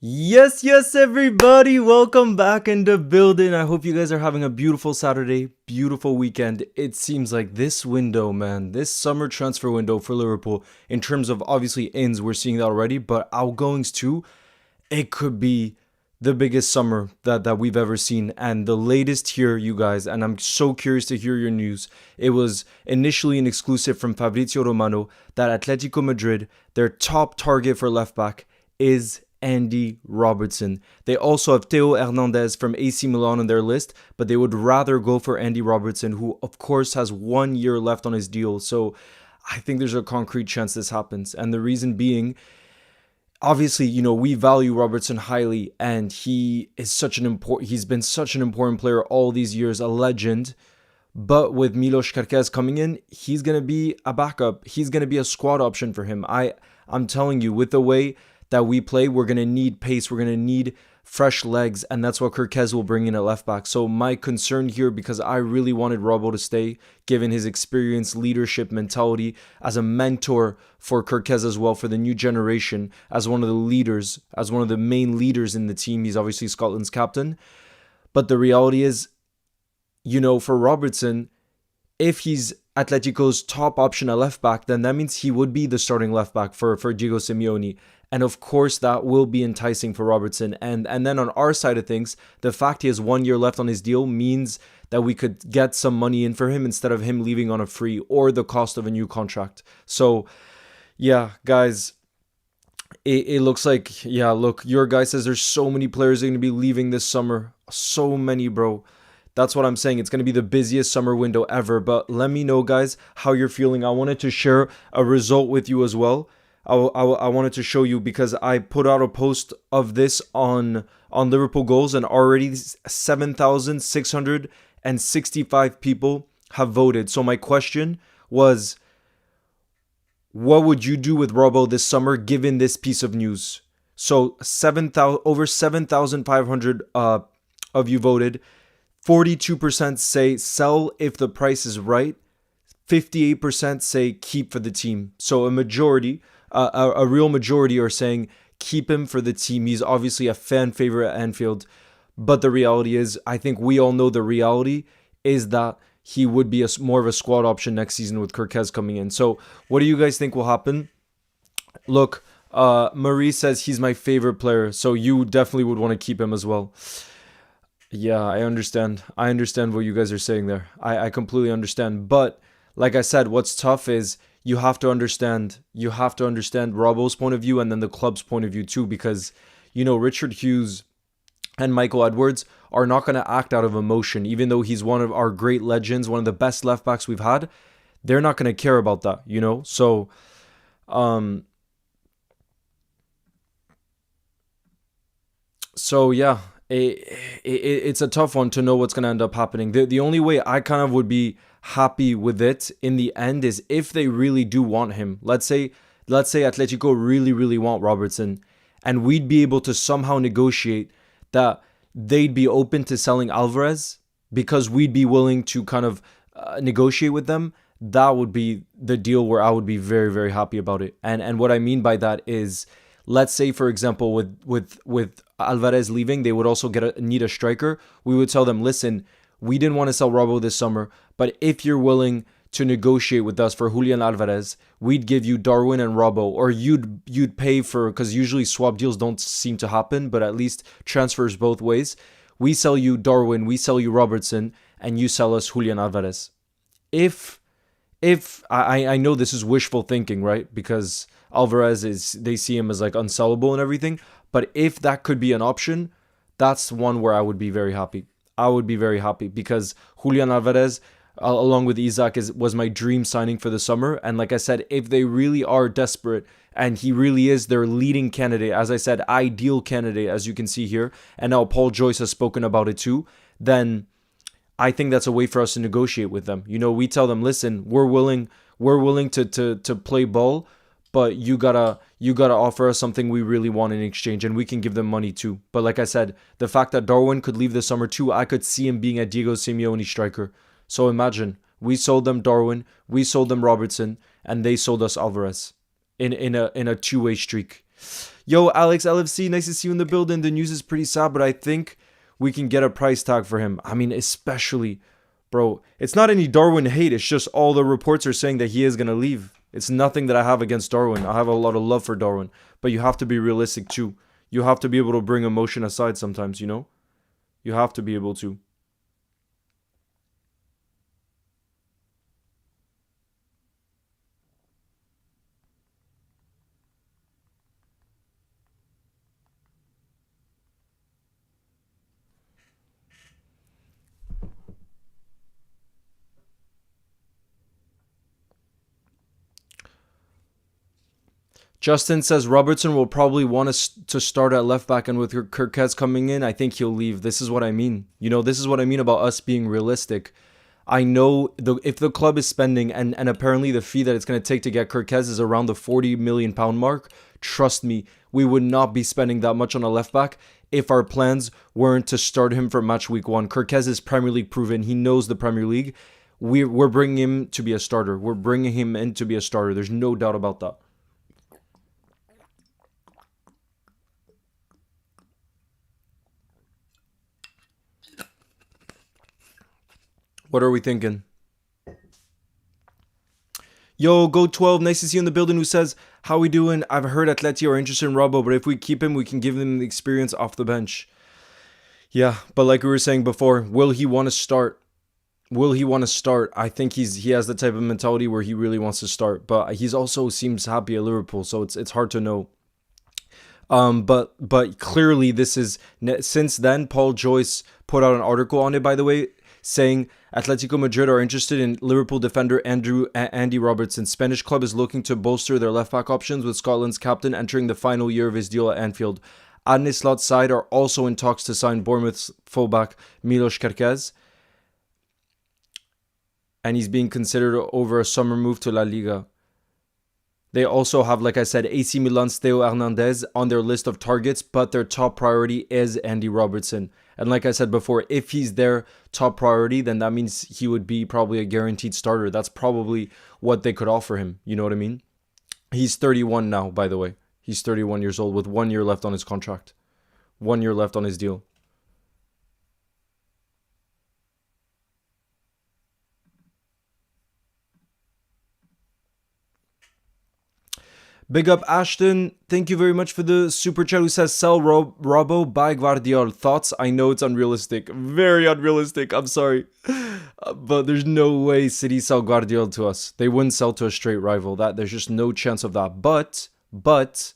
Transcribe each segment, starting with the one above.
Yes, everybody. Welcome back in the building. I hope you guys are having a beautiful Saturday, beautiful weekend. It seems like this window, man, this summer transfer window for Liverpool, in terms of obviously ins, we're seeing that already, but outgoings too, it could be the biggest summer that we've ever seen. And the latest here, you guys, and I'm so curious to hear your news. It was initially an exclusive from Fabrizio Romano that Atletico Madrid, their top target for left back, is Andy Robertson. They also have Theo Hernandez from AC Milan on their list, but they would rather go for Andy Robertson, who of course has 1 year left on his deal. So I think there's a concrete chance this happens. And the reason being, obviously, we value Robertson highly, and he's been such an important player all these years, a legend. But with Milos Kerkez coming in, he's gonna be a backup. He's gonna be a squad option for him. I'm telling you, with the way that we play, we're gonna need pace. We're gonna need fresh legs, and that's what Kerkez will bring in at left back. So my concern here, because I really wanted Robbo to stay, given his experience, leadership, mentality, as a mentor for Kerkez as well, for the new generation, as one of the leaders, as one of the main leaders in the team. He's obviously Scotland's captain. But the reality is, for Robertson, if he's Atletico's top option at left back, then that means he would be the starting left back for Diego Simeone. And of course, that will be enticing for Robertson. And then on our side of things, the fact he has 1 year left on his deal means that we could get some money in for him instead of him leaving on a free or the cost of a new contract. So, yeah, guys, it looks like, look, your guy says there's so many players that are going to be leaving this summer. So many, bro. That's what I'm saying. It's going to be the busiest summer window ever. But let me know, guys, how you're feeling. I wanted to share a result with you as well. I wanted to show you, because I put out a post of this on Liverpool goals, and already 7,665 people have voted. So my question was, what would you do with Robbo this summer given this piece of news? So over 7,500 of you voted. 42% say sell if the price is right. 58% say keep for the team. So a real majority are saying keep him for the team. He's obviously a fan favorite at Anfield. But the reality is, I think we all know the reality is that he would be more of a squad option next season with Kerkez coming in. So what do you guys think will happen? Look, Marie says he's my favorite player. So you definitely would want to keep him as well. Yeah, I understand. I understand what you guys are saying there. I completely understand. But like I said, what's tough is you have to understand Robbo's point of view and then the club's point of view too, because Richard Hughes and Michael Edwards are not going to act out of emotion. Even though he's one of our great legends, one of the best left backs we've had, they're not going to care about that, So yeah, it's a tough one to know what's going to end up happening. The only way I kind of would be happy with it in the end is if they really do want him. Let's say Atletico really want Robertson, and we'd be able to somehow negotiate that they'd be open to selling Alvarez because we'd be willing to kind of negotiate with them. That would be the deal where I would be very, very happy about it. And what I mean by that is, let's say, for example, with Alvarez leaving, they would also need a striker. We would tell them, listen, we didn't want to sell Robbo this summer, but if you're willing to negotiate with us for Julian Alvarez, we'd give you Darwin and Robbo, or you'd pay for, because usually swap deals don't seem to happen, but at least transfers both ways. We sell you Darwin, we sell you Robertson, and you sell us Julian Alvarez. If I know this is wishful thinking, right? Because Alvarez they see him as like unsellable and everything. But if that could be an option, that's one where I would be very happy. I would be very happy because Julian Alvarez, along with Isaac, was my dream signing for the summer. And like I said, if they really are desperate and he really is their leading candidate, as I said, ideal candidate, as you can see here, and now Paul Joyce has spoken about it too, then I think that's a way for us to negotiate with them. We tell them, listen, we're willing to play ball, but you gotta offer us something we really want in exchange, and we can give them money too. But like I said, the fact that Darwin could leave this summer too, I could see him being a Diego Simeone striker. So imagine, we sold them Darwin, we sold them Robertson, and they sold us Alvarez in a two-way streak. Yo, Alex LFC, nice to see you in the building. The news is pretty sad, but I think we can get a price tag for him. I mean, especially, bro, it's not any Darwin hate. It's just all the reports are saying that he is going to leave. It's nothing that I have against Darwin. I have a lot of love for Darwin, but you have to be realistic too. You have to be able to bring emotion aside sometimes, you know? You have to be able to. Justin says Robertson will probably want us to start at left back, and with Kirkez coming in, I think he'll leave. This is what I mean. You know, this is what I mean about us being realistic. I know if the club is spending, and apparently the fee that it's going to take to get Kirkez is around the £40 million mark, trust me, we would not be spending that much on a left back if our plans weren't to start him for match week 1. Kirkez is Premier League proven. He knows the Premier League. We're bringing him to be a starter. We're bringing him in to be a starter. There's no doubt about that. What are we thinking? Yo, Go12, nice to see you in the building, who says, how we doing? I've heard Atleti are interested in Robbo, but if we keep him, we can give him the experience off the bench. Yeah, but like we were saying before, will he want to start? Will he want to start? I think he has the type of mentality where he really wants to start, but he's also seems happy at Liverpool, so it's hard to know. But clearly this is, since then, Paul Joyce put out an article on it, by the way, saying Atletico Madrid are interested in Liverpool defender Andy Robertson. Spanish club is looking to bolster their left-back options, with Scotland's captain entering the final year of his deal at Anfield. Adne Slot's side are also in talks to sign Bournemouth's fullback Milos Kerkez, and he's being considered over a summer move to La Liga. They also have, like I said, AC Milan's Theo Hernandez on their list of targets, but their top priority is Andy Robertson. And like I said before, if he's their top priority, then that means he would be probably a guaranteed starter. That's probably what they could offer him. You know what I mean? He's 31 now, by the way. He's 31 years old with 1 year left on his contract. 1 year left on his deal. Big up Ashton. Thank you very much for the super chat, who says sell Robbo, buy Guardiola. Thoughts? I know it's unrealistic. Very unrealistic. I'm sorry. But there's no way City sell Guardiola to us. They wouldn't sell to a straight rival. There's just no chance of that. But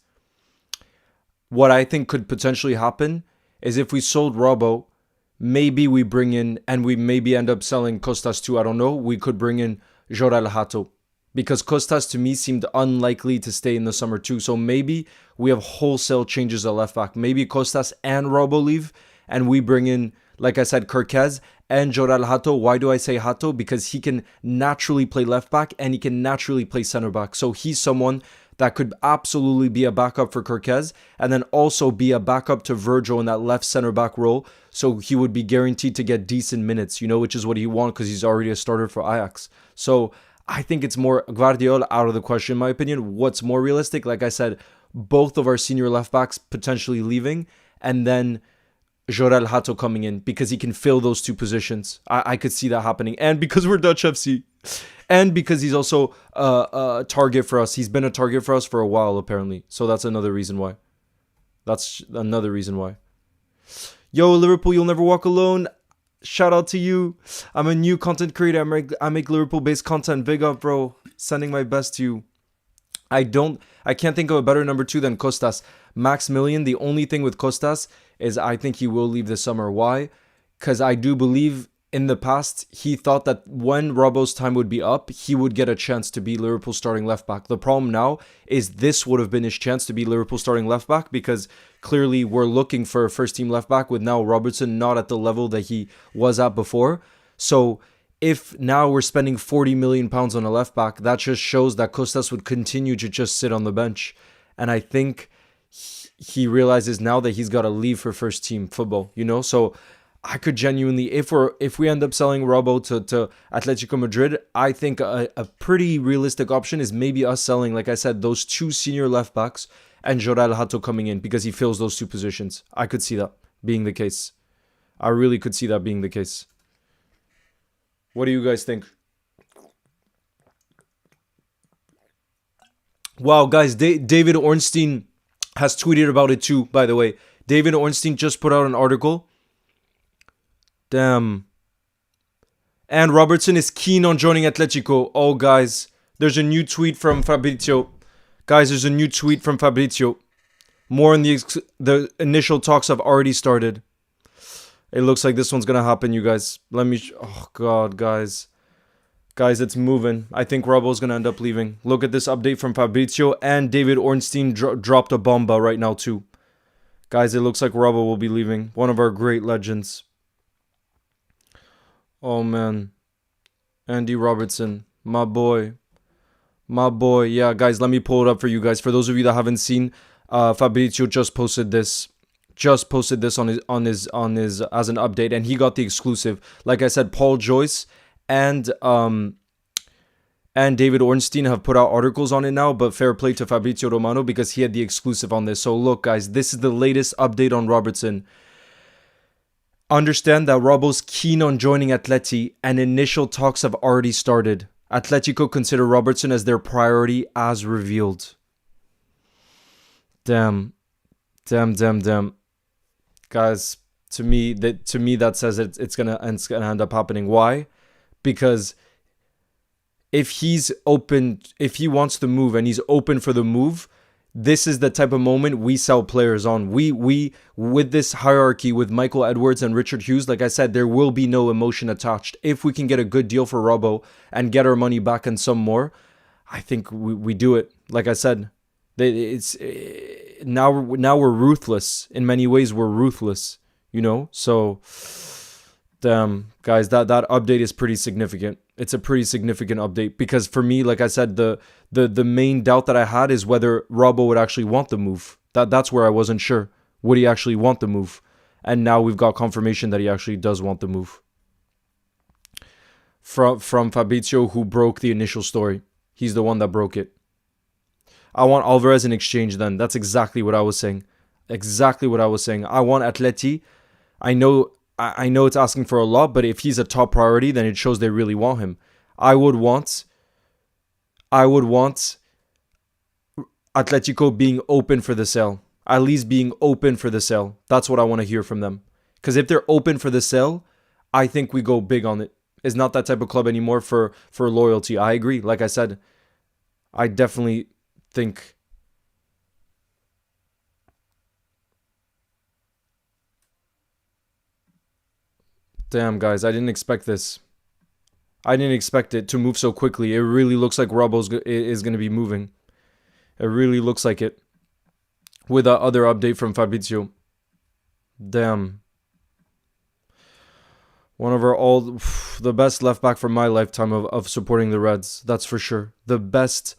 what I think could potentially happen is if we sold Robbo, maybe we bring in, and we maybe end up selling Costas too. I don't know. We could bring in Jorel Hato, because Costas to me seemed unlikely to stay in the summer too. So maybe we have wholesale changes at left back. Maybe Costas and Robbo leave, and we bring in, like I said, Kirkez and Jorel Hato. Why do I say Hato? Because he can naturally play left back and he can naturally play center back. So he's someone that could absolutely be a backup for Kirkez, and then also be a backup to Virgil in that left center back role. So he would be guaranteed to get decent minutes, which is what he wants, because he's already a starter for Ajax. So I think it's more Guardiola out of the question, in my opinion. What's more realistic? Like I said, both of our senior left backs potentially leaving, and then Jorel Hato coming in, because he can fill those two positions. I could see that happening. And because we're Dutch FC. And because he's also a target for us. He's been a target for us for a while, apparently. So that's another reason why. Yo, Liverpool, you'll never walk alone. Shout out to you. I'm a new content creator. I make Liverpool-based content. Big up, bro. Sending my best to you. I can't think of a better number 2 than Costas. Max million. The only thing with Costas is I think he will leave this summer. Why? Because I do believe in the past he thought that when Robbo's time would be up, he would get a chance to be Liverpool starting left back. The problem now is this would have been his chance to be Liverpool starting left back, because clearly we're looking for a first team left back with now Robertson not at the level that he was at before. So if now we're spending £40 million on a left back, that just shows that Costas would continue to just sit on the bench. And I think he realizes now that he's got to leave for first team football, So I could genuinely, if we end up selling Robbo to Atletico Madrid, I think a pretty realistic option is maybe us selling, like I said, those 2 senior left backs, and Jorel Hato coming in because he fills those two positions. I could see that being the case. I really could see that being the case. What do you guys think? Wow, guys, David Ornstein has tweeted about it too, by the way. David Ornstein just put out an article. Damn. And Robertson is keen on joining Atletico. Oh, guys, there's a new tweet from Fabrizio. Guys, there's a new tweet from Fabrizio. More in the initial talks have already started. It looks like this one's going to happen, you guys. Oh, God, guys. Guys, it's moving. I think Robbo's going to end up leaving. Look at this update from Fabrizio. And David Ornstein dropped a bomba right now, too. Guys, it looks like Robbo will be leaving. One of our great legends. Oh, man. Andy Robertson. My boy. My boy. Yeah, guys, let me pull it up for you guys. For those of you that haven't seen, Fabrizio just posted this. Just posted this on his as an update, and he got the exclusive. Like I said, Paul Joyce and David Ornstein have put out articles on it now, but fair play to Fabrizio Romano because he had the exclusive on this. So look, guys, this is the latest update on Robertson. Understand that Robbo's keen on joining Atleti, and initial talks have already started. Atletico consider Robertson as their priority as revealed. Damn. Guys, to me that says it's gonna end up happening. Why? Because if he wants to move and he's open for the move, this is the type of moment we sell players on. We with this hierarchy with Michael Edwards and Richard Hughes, like I said, there will be no emotion attached. If we can get a good deal for Robbo and get our money back and some more, I think we do it. Like I said, now we're ruthless. In many ways, we're ruthless, you know? So, damn, guys, that update is pretty significant. It's a pretty significant update because for me, like I said, the main doubt that I had is whether Robbo would actually want the move. That's where I wasn't sure. Would he actually want the move? And now we've got confirmation that he actually does want the move. From Fabrizio, who broke the initial story. He's the one that broke it. I want Alvarez in exchange then. That's exactly what I was saying. Exactly what I was saying. I want Atleti. I know it's asking for a lot, but if he's a top priority, then it shows they really want him. I would want Atletico being open for the sale. At least being open for the sale. That's what I want to hear from them. Because if they're open for the sale, I think we go big on it. It's not that type of club anymore for loyalty. I agree. Like I said, I definitely think damn, guys, I didn't expect this. I didn't expect it to move so quickly. It really looks like Robbo is going to be moving. It really looks like it. With that other update from Fabrizio. Damn. One of the best left back from my lifetime of supporting the Reds. That's for sure. The best.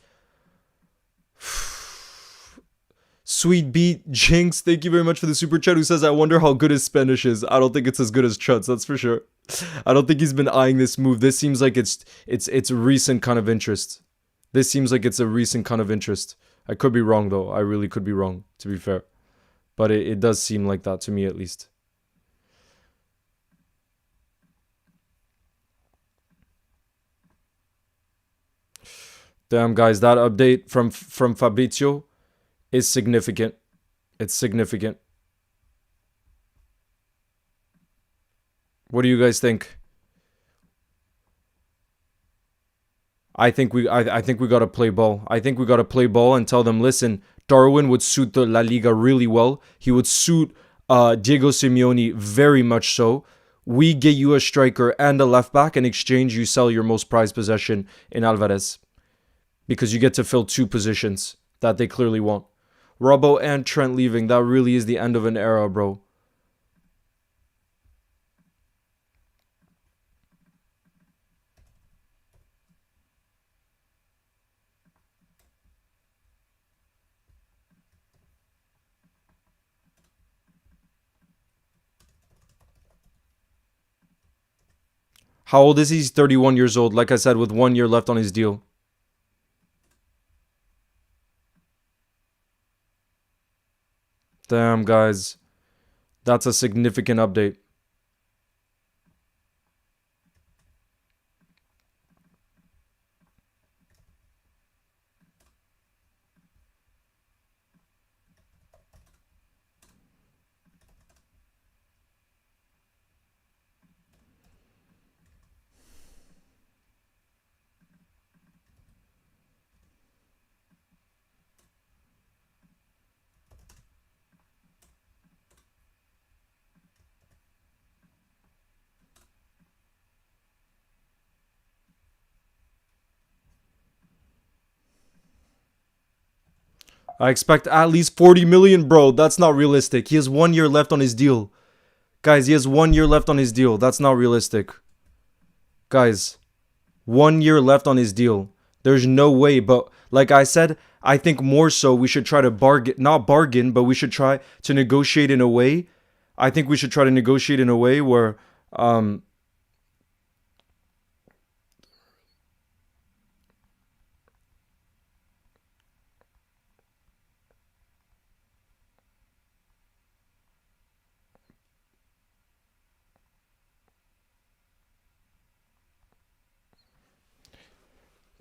Sweet Beat Jinx, thank you very much for the super chat, who says, I wonder how good his Spanish is. I don't think it's as good as Chut's, that's for sure. I don't think he's been eyeing this move. This seems like it's recent kind of interest. This seems like it's a recent kind of interest. I could be wrong, though. I really could be wrong, to be fair. But it does seem like that, to me at least. Damn, guys, that update from Fabrizio is significant. It's significant. What do you guys think? I think we gotta play ball. I think we gotta play ball and tell them, listen, Darwin would suit the La Liga really well. He would suit Diego Simeone very much so. We get you a striker and a left back. In exchange, you sell your most prized possession in Alvarez. Because you get to fill two positions that they clearly want. Robbo and Trent leaving, that really is the end of an era, bro. How old is he? He's 31 years old, like I said, with 1 year left on his deal. Damn, guys. That's a significant update. I expect at least 40 million, bro. That's not realistic. He has 1 year left on his deal. Guys, he has 1 year left on his deal. That's not realistic. Guys, 1 year left on his deal. There's no way. But like I said, I think more so we should try to bargain, not bargain, but we should try to negotiate in a way. I think we should try to negotiate in a way where, um,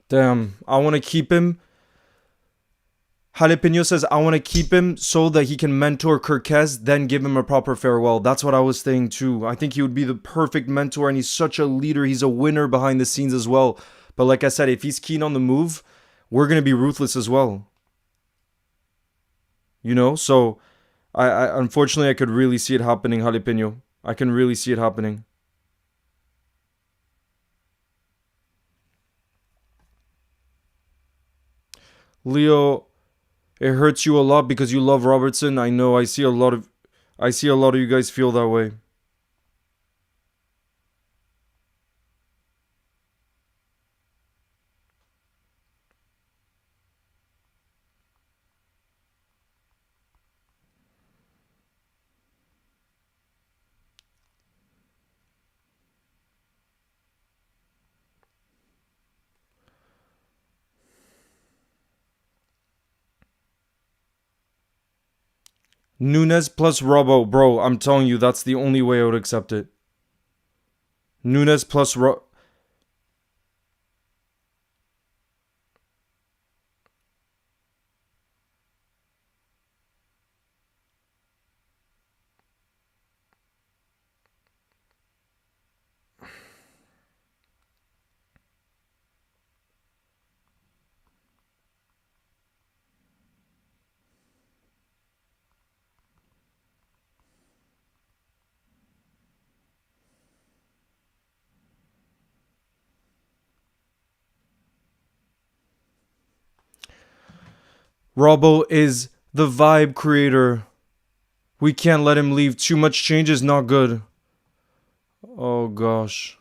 damn, I want to keep him. Jalapeno says, I want to keep him so that he can mentor Kirkez, then give him a proper farewell. That's what I was saying too. I think he would be the perfect mentor, and he's such a leader. He's a winner behind the scenes as well. But like I said, if he's keen on the move, we're going to be ruthless as well. You know? So, I unfortunately, I could really see it happening, Jalapeno. I can really see it happening. Leo, it hurts you a lot because you love Robertson. I know. I see a lot of you guys feel that way. Nunes plus Robbo, bro. I'm telling you, that's the only way I would accept it. Nunes plus Robbo is the vibe creator. We can't let him leave. Too much change is not good. Oh gosh.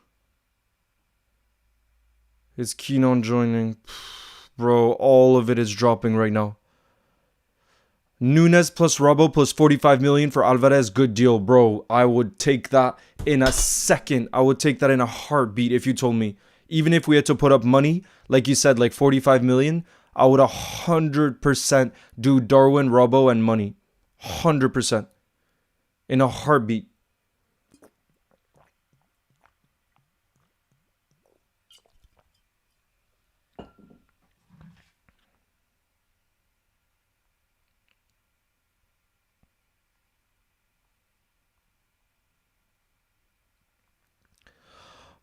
Is keen on joining. Bro, all of it is dropping right now. Nunes plus Robbo plus 45 million for Alvarez. Good deal, bro. I would take that in a second. I would take that in a heartbeat if you told me. Even if we had to put up money, like you said, like 45 million, I would 100% do Darwin, Robbo, and money. 100%. In a heartbeat.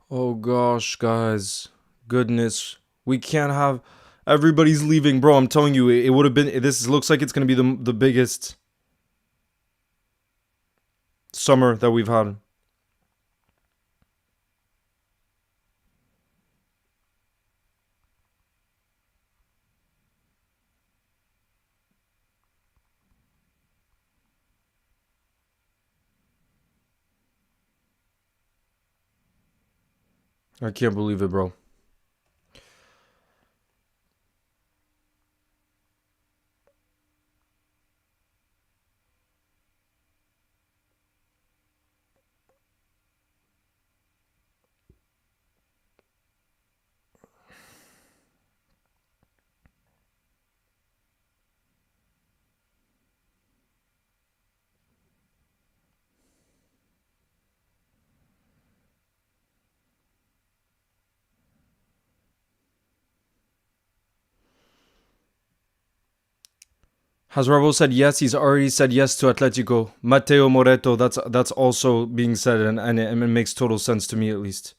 Oh gosh, guys. Goodness. We can't have. Everybody's leaving, bro. I'm telling you, it would have been. This looks like it's going to be the biggest summer that we've had. I can't believe it, bro. Has Robbo said yes? He's already said yes to Atletico. Mateo Moreto, that's also being said, and it makes total sense to me at least.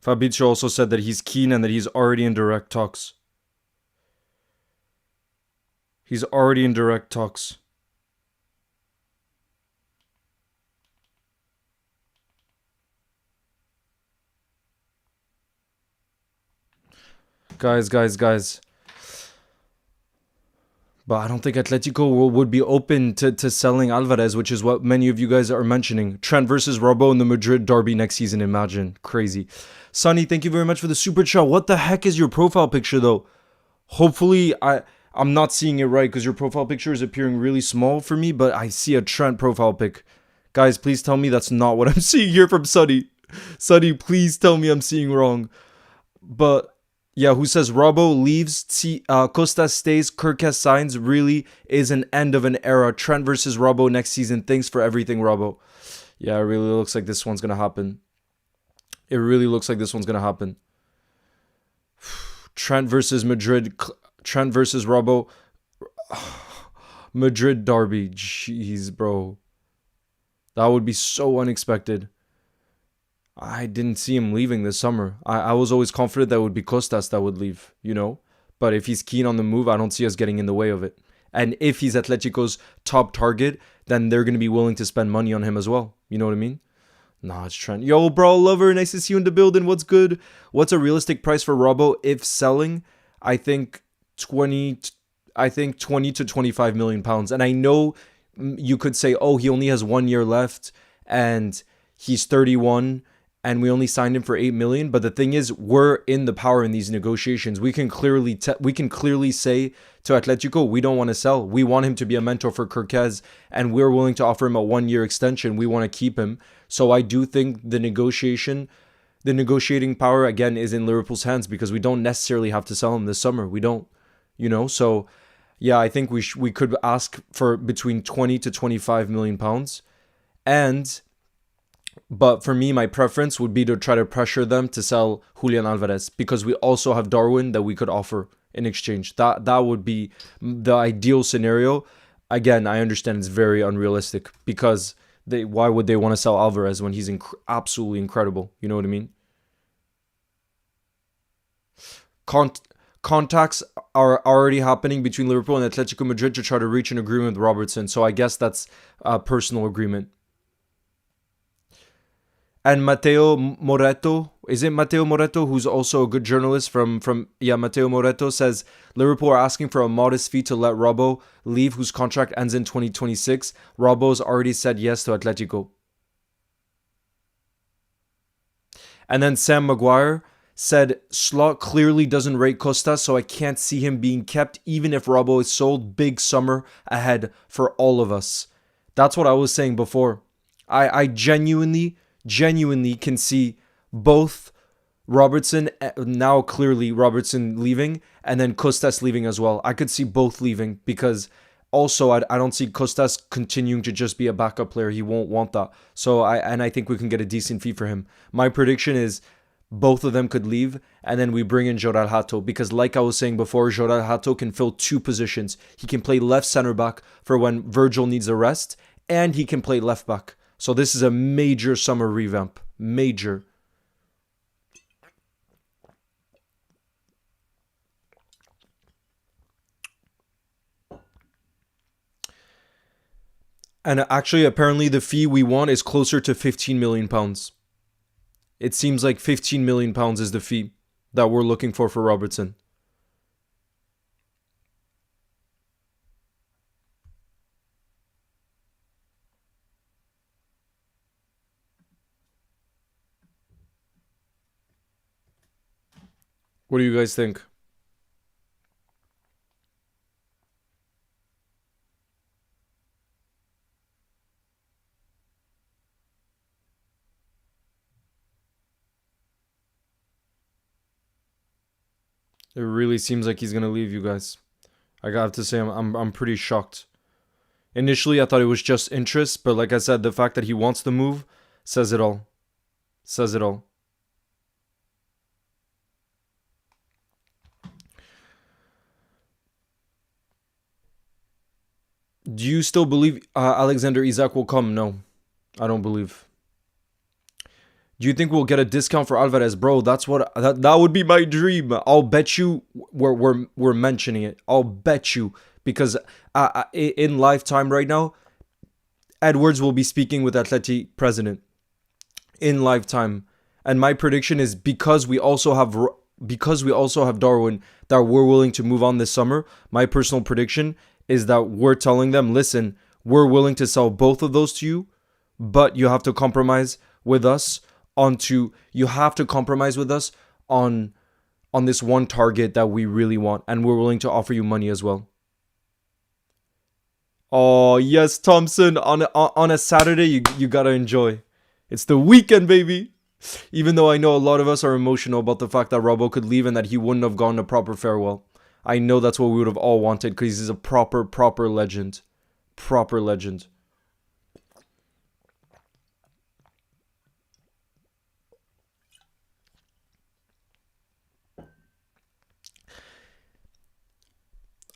Fabrizio also said that he's keen and that he's already in direct talks. He's already in direct talks. Guys. But I don't think Atletico would be open to selling Alvarez, which is what many of you guys are mentioning. Trent versus Robbo in the Madrid derby next season. Imagine. Crazy. Sonny, thank you very much for the super chat. What the heck is your profile picture, though? Hopefully, I'm not seeing it right because your profile picture is appearing really small for me, but I see a Trent profile pic. Guys, please tell me that's not what I'm seeing here from Sonny. Sonny, please tell me I'm seeing wrong. But yeah, who says Robbo leaves, Costa stays, Kirkes signs, really is an end of an era. Trent versus Robbo next season. Thanks for everything, Robbo. Yeah, it really looks like this one's going to happen. It really looks like this one's going to happen. Trent versus Madrid. Trent versus Robbo. Madrid derby. Jeez, bro. That would be so unexpected. I didn't see him leaving this summer. I was always confident that it would be Costas that would leave, you know? But if he's keen on the move, I don't see us getting in the way of it. And if he's Atletico's top target, then they're going to be willing to spend money on him as well. You know what I mean? Nah, it's Trent. Yo, bro, lover, nice to see you in the building. What's good? What's a realistic price for Robbo if selling? I think 20 to 25 million pounds. And I know you could say, "Oh, he only has 1 year left and he's 31 and we only signed him for 8 million." But the thing is, we're in the power in these negotiations. We can clearly say to Atletico, we don't want to sell. We want him to be a mentor for Kirkes, and we're willing to offer him a 1 year extension. We want to keep him. So I do think the negotiating power again is in Liverpool's hands because we don't necessarily have to sell him this summer. We don't, So yeah, I think we could ask for between 20 to 25 million pounds, but for me, my preference would be to try to pressure them to sell Julian Alvarez because we also have Darwin that we could offer in exchange. That would be the ideal scenario. Again, I understand it's very unrealistic because why would they want to sell Alvarez when he's absolutely incredible? You know what I mean? Contacts are already happening between Liverpool and Atletico Madrid to try to reach an agreement with Robertson. So I guess that's a personal agreement. And Mateo Moreto, is it Mateo Moreto, who's also a good journalist Mateo Moreto says Liverpool are asking for a modest fee to let Robbo leave, whose contract ends in 2026. Robbo's already said yes to Atletico. And then Sam Maguire said Slot clearly doesn't rate Costa, so I can't see him being kept even if Robbo is sold. Big summer ahead for all of us. That's what I was saying before. I genuinely can see both Robertson, now clearly Robertson leaving, and then Costas leaving as well. I could see both leaving because also I don't see Costas continuing to just be a backup player. He won't want that. So I think we can get a decent fee for him. My prediction is both of them could leave, and then we bring in Joral Hato because, like I was saying before, Joral Hato can fill two positions. He can play left center back for when Virgil needs a rest, and he can play left back. So this is a major summer revamp. Major. And actually, apparently the fee we want is closer to 15 million pounds. It seems like 15 million pounds is the fee that we're looking for Robertson. What do you guys think? It really seems like he's gonna leave, you guys. I have to say, I'm pretty shocked. Initially, I thought it was just interest, but like I said, the fact that he wants to move says it all. Says it all. Do you still believe Alexander Isak will come? No, I don't believe. Do you think we'll get a discount for Alvarez, bro? That would be my dream. I'll bet you we're mentioning it. I'll bet you because in lifetime right now, Edwards will be speaking with Atleti president in lifetime, and my prediction is because we also have Darwin that we're willing to move on this summer. My personal prediction is that we're telling them, listen, we're willing to sell both of those to you, but you have to compromise with us on this one target that we really want, and we're willing to offer you money as well. Oh yes, Thompson, on a Saturday you gotta enjoy. It's the weekend, baby. Even though I know a lot of us are emotional about the fact that Robbo could leave and that he wouldn't have gone a proper farewell. I know that's what we would have all wanted because he's a proper legend. Proper legend.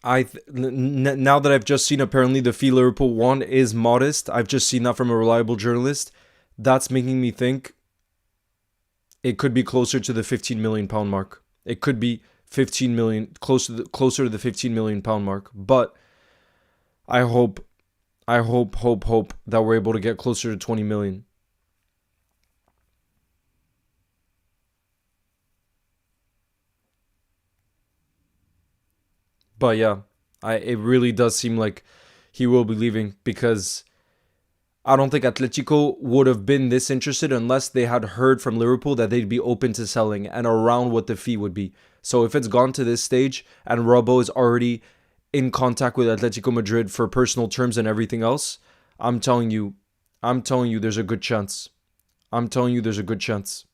Now that I've just seen apparently the fee Liverpool want is modest. I've just seen that from a reliable journalist. That's making me think it could be closer to the 15 million pound mark. It could be 15 million, closer to the 15 million pound mark. But I hope that we're able to get closer to 20 million. But yeah, it really does seem like he will be leaving because I don't think Atletico would have been this interested unless they had heard from Liverpool that they'd be open to selling and around what the fee would be. So if it's gone to this stage and Robbo is already in contact with Atletico Madrid for personal terms and everything else, I'm telling you there's a good chance. I'm telling you there's a good chance.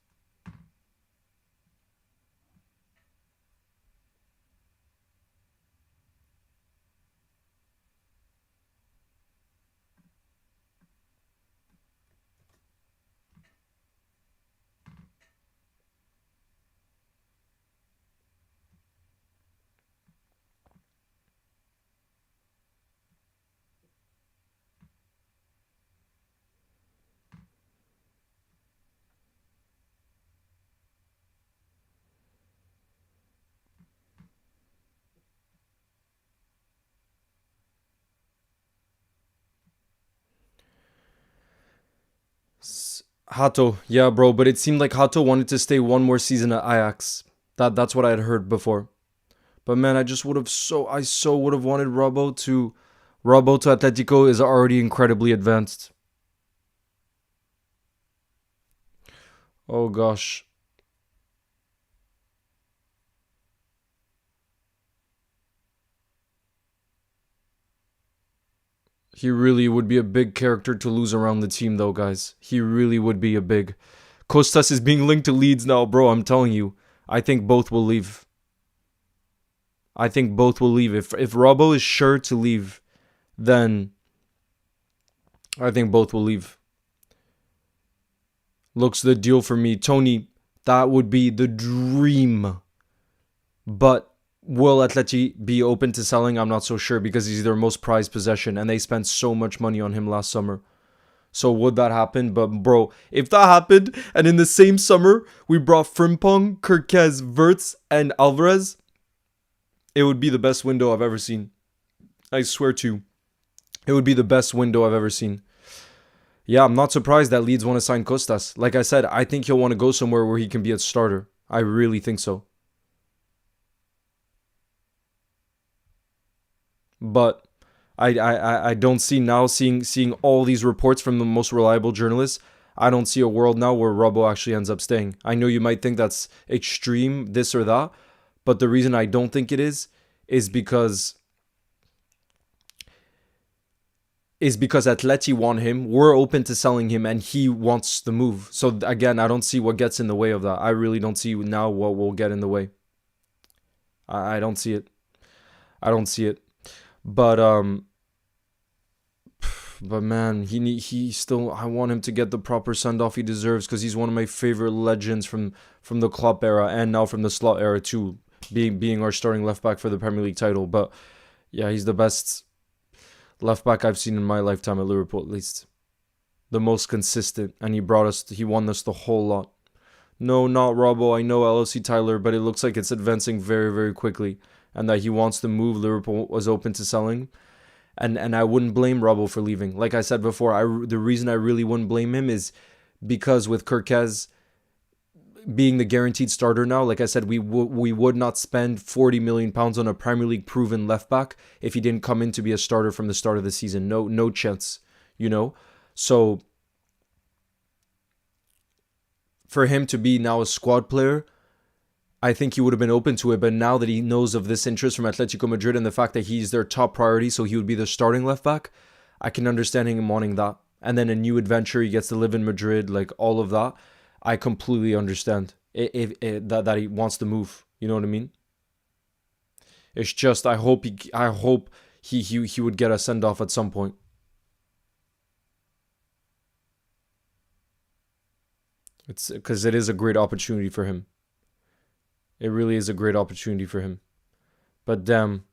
Hato, yeah, bro, but it seemed like Hato wanted to stay one more season at Ajax. That's what I had heard before. But man, I so would have wanted Robbo to Atletico is already incredibly advanced. Oh gosh. He really would be a big character to lose around the team though, guys. He really would be a big. Kostas is being linked to Leeds now, bro. I'm telling you. I think both will leave. I think both will leave. If Robbo is sure to leave, then I think both will leave. Looks the deal for me. Tony, that would be the dream. But will Atleti be open to selling? I'm not so sure because he's their most prized possession and they spent so much money on him last summer. So would that happen? But bro, if that happened and in the same summer we brought Frimpong, Kirkez, Verts, and Alvarez, it would be the best window I've ever seen. I swear to you. It would be the best window I've ever seen. Yeah, I'm not surprised that Leeds want to sign Kostas. Like I said, I think he'll want to go somewhere where he can be a starter. I really think so. But I don't see now seeing all these reports from the most reliable journalists. I don't see a world now where Robbo actually ends up staying. I know you might think that's extreme, this or that, but the reason I don't think it is because Atleti want him. We're open to selling him, and he wants the move. So again, I don't see what gets in the way of that. I really don't see now what will get in the way. I don't see it. I don't see it. But man, he still. I want him to get the proper send off he deserves because he's one of my favorite legends from the Klopp era and now from the Slot era too, being our starting left back for the Premier League title. But yeah, he's the best left back I've seen in my lifetime at Liverpool, at least. The most consistent, and he won us the whole lot. No, not Robbo. I know LOC Tyler, but it looks like it's advancing very, very quickly, and that he wants to move. Liverpool was open to selling, and I wouldn't blame Robbo for leaving. Like I said before, the reason I really wouldn't blame him is because with Kirkez being the guaranteed starter now, like I said, we would not spend £40 million on a Premier League proven left back if he didn't come in to be a starter from the start of the season. No chance, you know. So for him to be now a squad player, I think he would have been open to it. But now that he knows of this interest from Atletico Madrid and the fact that he's their top priority, so he would be the starting left back, I can understand him wanting that. And then a new adventure, he gets to live in Madrid, like all of that. I completely understand that he wants to move. You know what I mean? It's just I hope he would get a send off at some point. It's because it is a great opportunity for him. It really is a great opportunity for him. But damn.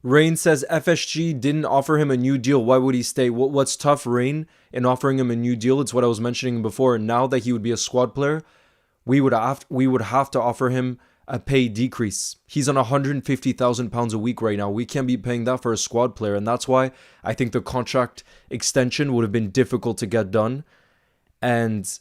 Rain says FSG didn't offer him a new deal. Why would he stay? What's tough, Rain, in offering him a new deal? It's what I was mentioning before. Now that he would be a squad player, we would have to offer him a pay decrease. He's on £150,000 a week right now. We can't be paying that for a squad player, and that's why I think the contract extension would have been difficult to get done. And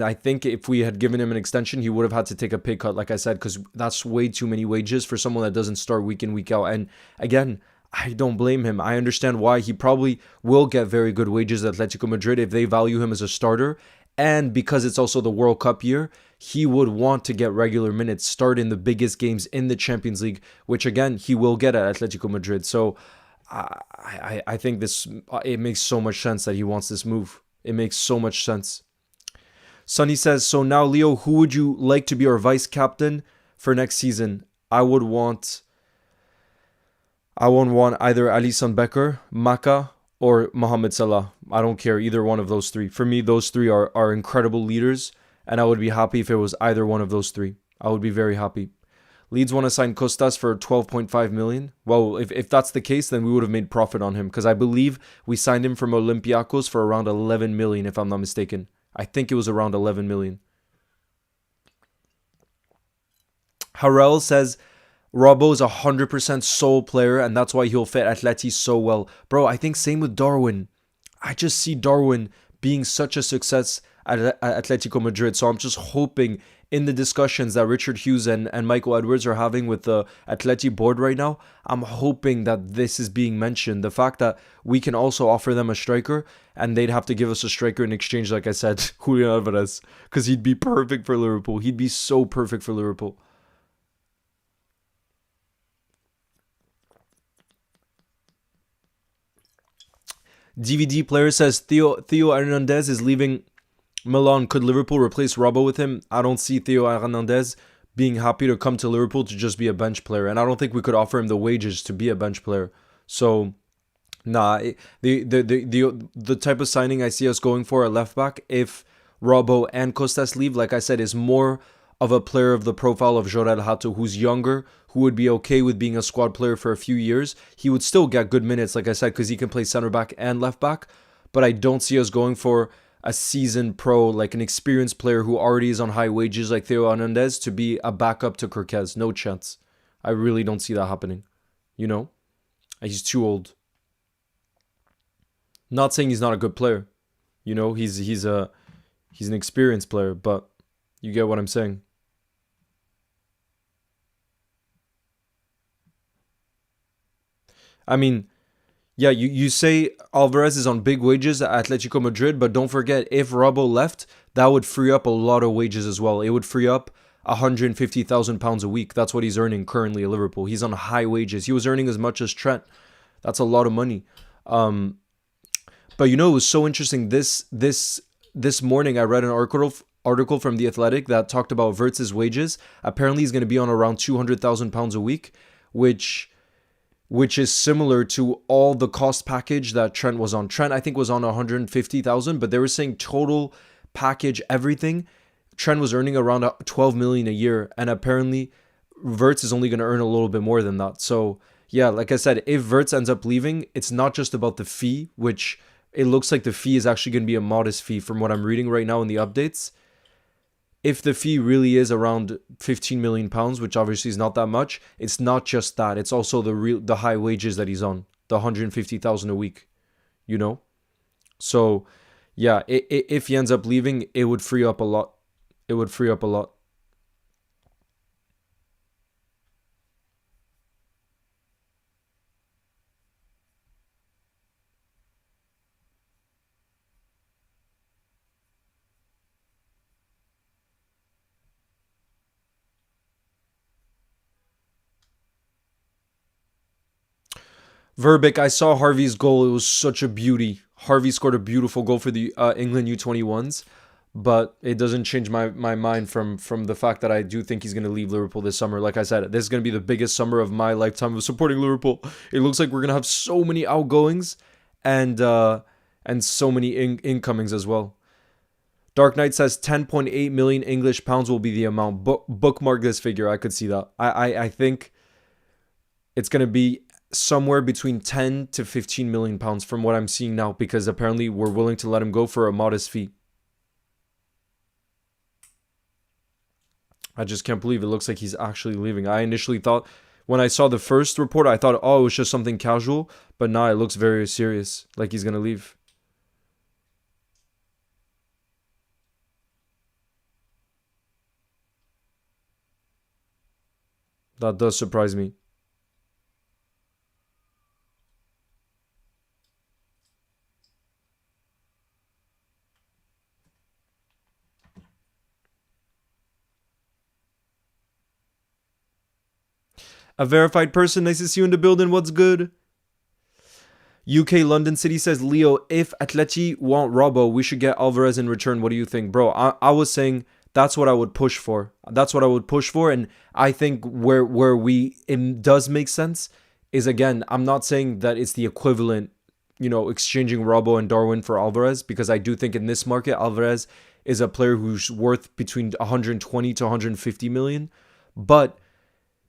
I think if we had given him an extension, he would have had to take a pay cut, like I said, because that's way too many wages for someone that doesn't start week in, week out. And again, I don't blame him. I understand why. He probably will get very good wages at Atletico Madrid if they value him as a starter. And because it's also the World Cup year, he would want to get regular minutes, start in the biggest games in the Champions League, which again, he will get at Atletico Madrid. So I think it makes so much sense that he wants this move. It makes so much sense. Sonny says, so now, Leo, who would you like to be our vice captain for next season? I would want either Alisson Becker, Maka, or Mohamed Salah. I don't care, either one of those three. For me, those three are incredible leaders, and I would be happy if it was either one of those three. I would be very happy. Leeds want to sign Costas for 12.5 million. Well, if that's the case, then we would have made profit on him, because I believe we signed him from Olympiacos for around 11 million, if I'm not mistaken. I think it was around 11 million. Harrell says, Robbo is 100% soul player, and that's why he'll fit Atleti so well. Bro, I think same with Darwin. I just see Darwin being such a success at Atletico Madrid. So I'm just hoping in the discussions that Richard Hughes and Michael Edwards are having with the Atleti board right now, I'm hoping that this is being mentioned. The fact that we can also offer them a striker, and they'd have to give us a striker in exchange, like I said, Julian Alvarez, because he'd be perfect for Liverpool. He'd be so perfect for Liverpool. DVD player says Theo Hernandez is leaving Milan. Could Liverpool replace Robbo with him? I don't see Theo Hernandez being happy to come to Liverpool to just be a bench player, and I don't think we could offer him the wages to be a bench player. So, nah, the type of signing I see us going for at left back, if Robbo and Costas leave, like I said, is more of a player of the profile of Jorel Hato, who's younger, who would be okay with being a squad player for a few years. He would still get good minutes, like I said, because he can play center back and left back. But I don't see us going for a seasoned pro, like an experienced player who already is on high wages like Theo Hernandez to be a backup to Kirkez. No chance. I really don't see that happening. You know? He's too old. Not saying he's not a good player. You know, he's an experienced player, but you get what I'm saying. I mean, yeah, you say Alvarez is on big wages at Atletico Madrid, but don't forget, if Robbo left, that would free up a lot of wages as well. It would free up £150,000 a week. That's what he's earning currently at Liverpool. He's on high wages. He was earning as much as Trent. That's a lot of money. But you know, it was so interesting. This morning, I read an article from The Athletic that talked about Wirtz's wages. Apparently, he's going to be on around £200,000 a week, which is similar to all the cost package that Trent was on. Trent, I think, was on 150,000, but they were saying total package, everything, Trent was earning around 12 million a year, and apparently Verts is only going to earn a little bit more than that. So yeah, like I said, if Verts ends up leaving, it's not just about the fee, which it looks like the fee is actually going to be a modest fee from what I'm reading right now in the updates. If the fee really is around 15 million pounds, which obviously is not that much, it's not just that. It's also the high wages that he's on, the 150,000 a week, you know? So yeah, if he ends up leaving, it would free up a lot. It would free up a lot. Verbeek, I saw Harvey's goal. It was such a beauty. Harvey scored a beautiful goal for the England U21s, but it doesn't change my mind from the fact that I do think he's going to leave Liverpool this summer. Like I said, this is going to be the biggest summer of my lifetime of supporting Liverpool. It looks like we're going to have so many outgoings and so many incomings as well. Dark Knight says 10.8 million English pounds will be the amount. Bookmark this figure. I could see that. I think it's going to be somewhere between 10 to 15 million pounds from what I'm seeing now, because apparently we're willing to let him go for a modest fee. I just can't believe it looks like he's actually leaving. I initially thought, when I saw the first report, I thought, oh, it was just something casual, but now it looks very serious, like he's going to leave. That does surprise me. A verified person, nice to see you in the building. What's good? UK London City says, Leo, if Atleti want Robbo, we should get Alvarez in return. What do you think? Bro, I was saying that's what I would push for. That's what I would push for. And I think where it does make sense is, again, I'm not saying that it's the equivalent, exchanging Robbo and Darwin for Alvarez, because I do think in this market, Alvarez is a player who's worth between 120 to 150 million. But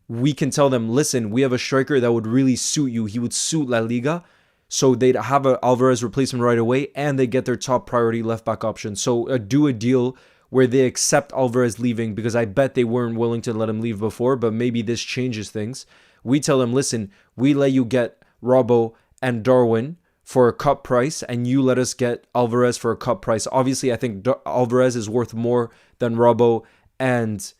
we can tell them, listen, we have a striker that would really suit you. He would suit La Liga. So they'd have an Alvarez replacement right away, and they get their top priority left back option. So do a deal where they accept Alvarez leaving, because I bet they weren't willing to let him leave before, but maybe this changes things. We tell them, listen, we let you get Robbo and Darwin for a cut price, and you let us get Alvarez for a cut price. Obviously, I think Alvarez is worth more than Robbo and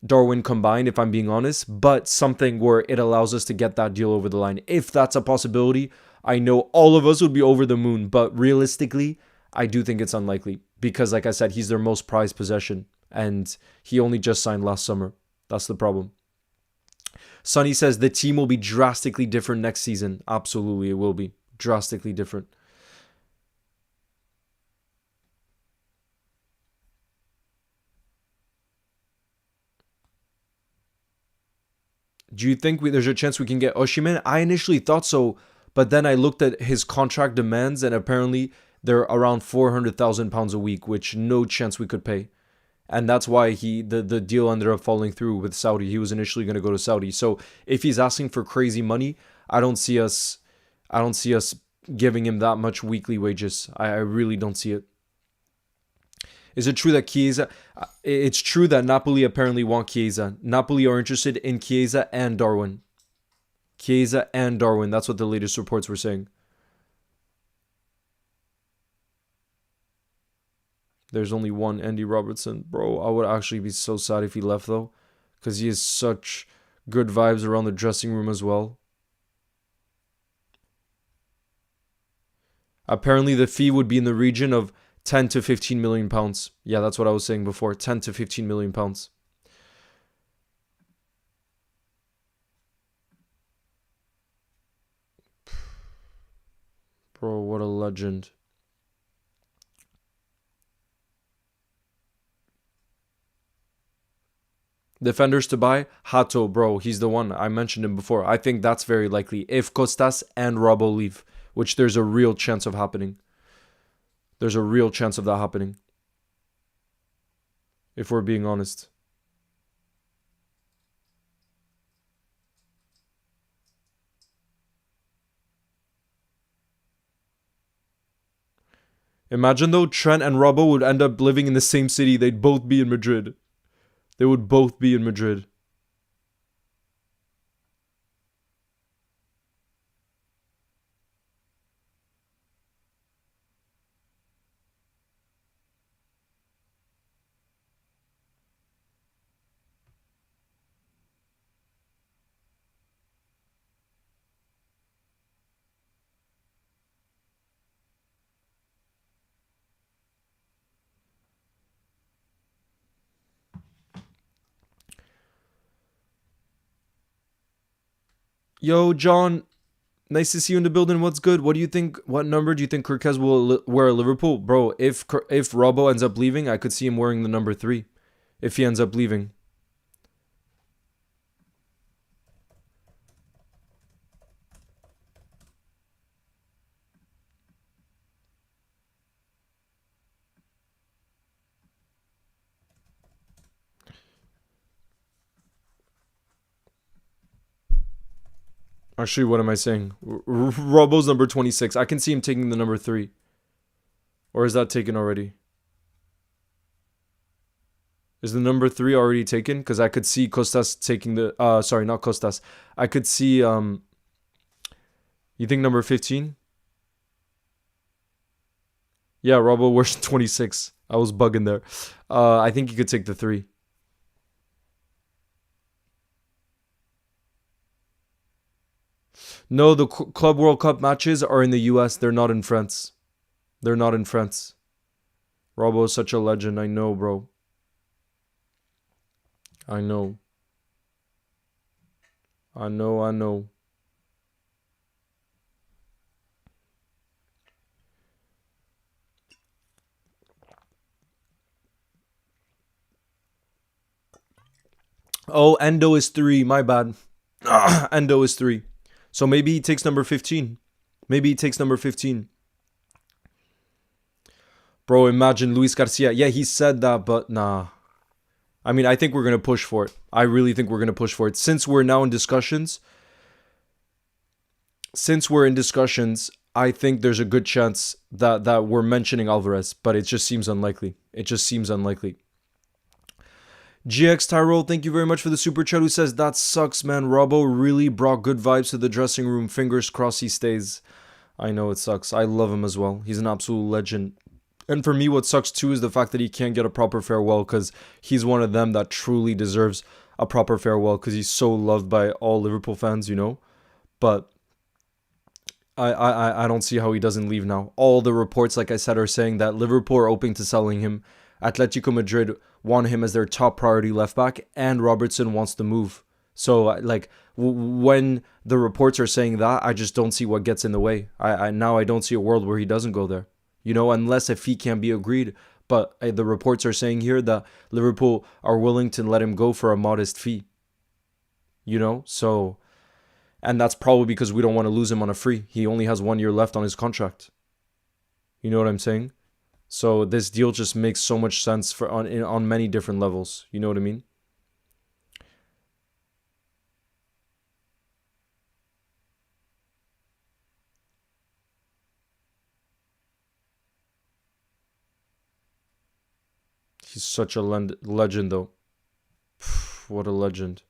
Darwin combined, if I'm being honest, but something where it allows us to get that deal over the line. If that's a possibility, I know all of us would be over the moon, but realistically, I do think it's unlikely, because like I said, he's their most prized possession, and he only just signed last summer. That's the problem. Sonny says the team will be drastically different next season. Absolutely, it will be drastically different. Do you think there's a chance we can get Osimhen? I initially thought so, but then I looked at his contract demands, and apparently they're around £400,000 a week, which no chance we could pay. And that's why the deal ended up falling through with Saudi. He was initially going to go to Saudi. So if he's asking for crazy money, I don't see us giving him that much weekly wages. I really don't see it. Is it true that Chiesa... It's true that Napoli apparently want Chiesa. Napoli are interested in Chiesa and Darwin. Chiesa and Darwin. That's what the latest reports were saying. There's only one, Andy Robertson. Bro, I would actually be so sad if he left, though, because he has such good vibes around the dressing room as well. Apparently, the fee would be in the region of 10 to 15 million pounds. Yeah, that's what I was saying before. 10 to 15 million pounds. Bro, what a legend. Defenders to buy? Hato, bro. He's the one. I mentioned him before. I think that's very likely. If Costas and Robbo leave, which there's a real chance of happening. There's a real chance of that happening. if we're being honest. Imagine though Trent and Robbo would end up living in the same city. They'd both be in Madrid. They would both be in Madrid. Yo, John, nice to see you in the building. What's good? What do you think? What number do you think Kirkez will wear at Liverpool? Bro, if Robbo ends up leaving, I could see him wearing the number 3 if he ends up leaving. Actually, what am I saying? Robbo's number 26. I can see him taking the number 3. Or is that taken already? Is the number 3 already taken? Because I could see Costas taking the... sorry, not Costas. I could see... You think number 15? Yeah, Robbo wears 26. I was bugging there. I think he could take the 3. No, the Club World Cup matches are in the US. They're not in France. They're not in France. Robbo is such a legend. I know, bro. I know. I know, I know. Oh, Endo is 3. My bad. Endo is 3. So maybe he takes number 15. Maybe he takes number 15. Bro, imagine Luis Garcia. Yeah, he said that, but nah. I mean, I think we're going to push for it. I really think we're going to push for it. Since we're now in discussions, I think there's a good chance that we're mentioning Alvarez, but it just seems unlikely. It just seems unlikely. GX Tyrol, thank you very much for the super chat, who says, that sucks, man. Robbo really brought good vibes to the dressing room. Fingers crossed he stays. I know it sucks. I love him as well. He's an absolute legend. And for me, what sucks too is the fact that he can't get a proper farewell, because he's one of them that truly deserves a proper farewell, because he's so loved by all Liverpool fans, you know. But I don't see how he doesn't leave now. All the reports, like I said, are saying that Liverpool are open to selling him. Atletico Madrid want him as their top priority left back, and Robertson wants to move. So, like, when the reports are saying that, I just don't see what gets in the way. I don't see a world where he doesn't go there. You know, unless a fee can be agreed. But the reports are saying here that Liverpool are willing to let him go for a modest fee. You know, so... And that's probably because we don't want to lose him on a free. He only has 1 year left on his contract. You know what I'm saying? So this deal just makes so much sense for on many different levels. You know what I mean? He's such a legend, though. What a legend.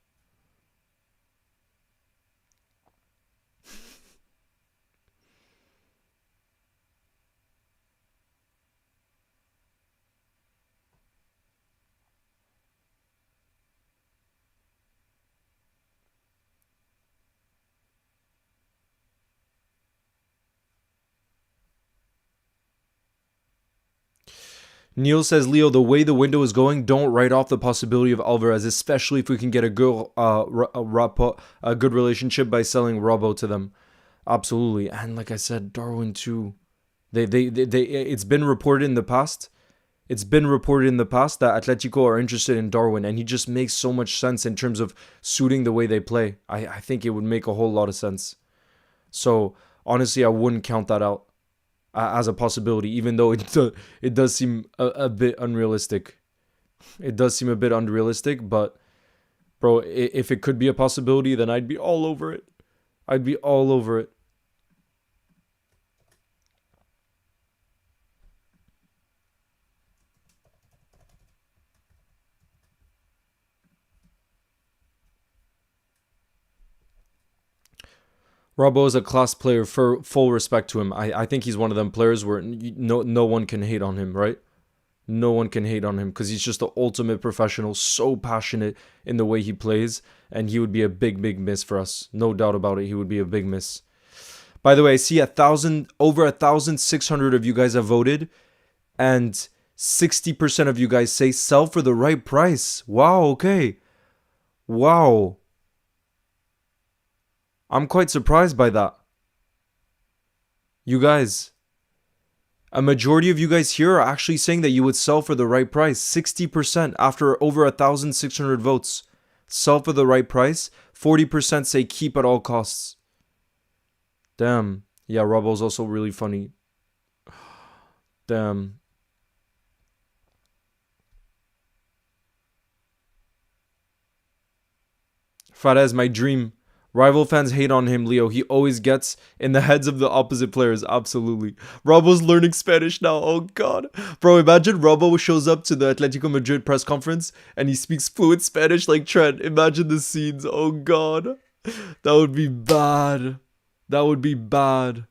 Neil says, Leo, the way the window is going, don't write off the possibility of Alvarez, especially if we can get a good relationship by selling Robbo to them. Absolutely. And like I said, Darwin too. It's been reported in the past. It's been reported in the past that Atletico are interested in Darwin, and he just makes so much sense in terms of suiting the way they play. I think it would make a whole lot of sense. So honestly, I wouldn't count that out as a possibility, even though it does seem a bit unrealistic. It does seem a bit unrealistic, but bro, if it could be a possibility, then I'd be all over it. I'd be all over it. Robbo is a class player, for full respect to him. I think he's one of them players where no one can hate on him, right? No one can hate on him because he's just the ultimate professional, so passionate in the way he plays, and he would be a big miss for us. No doubt about it, he would be a big miss. By the way, I see over 1,600 of you guys have voted, and 60% of you guys say sell for the right price. Wow, okay. Wow. I'm quite surprised by that. You guys, a majority of you guys here are actually saying that you would sell for the right price. 60% after over 1,600 votes. Sell for the right price. 40% say keep at all costs. Damn. Yeah, Robbo's also really funny. Damn. Fares, my dream. Rival fans hate on him, Leo. He always gets in the heads of the opposite players. Absolutely. Robbo's learning Spanish now. Oh, God. Bro, imagine Robbo shows up to the Atletico Madrid press conference and he speaks fluent Spanish like Trent. Imagine the scenes. Oh, God. That would be bad. That would be bad.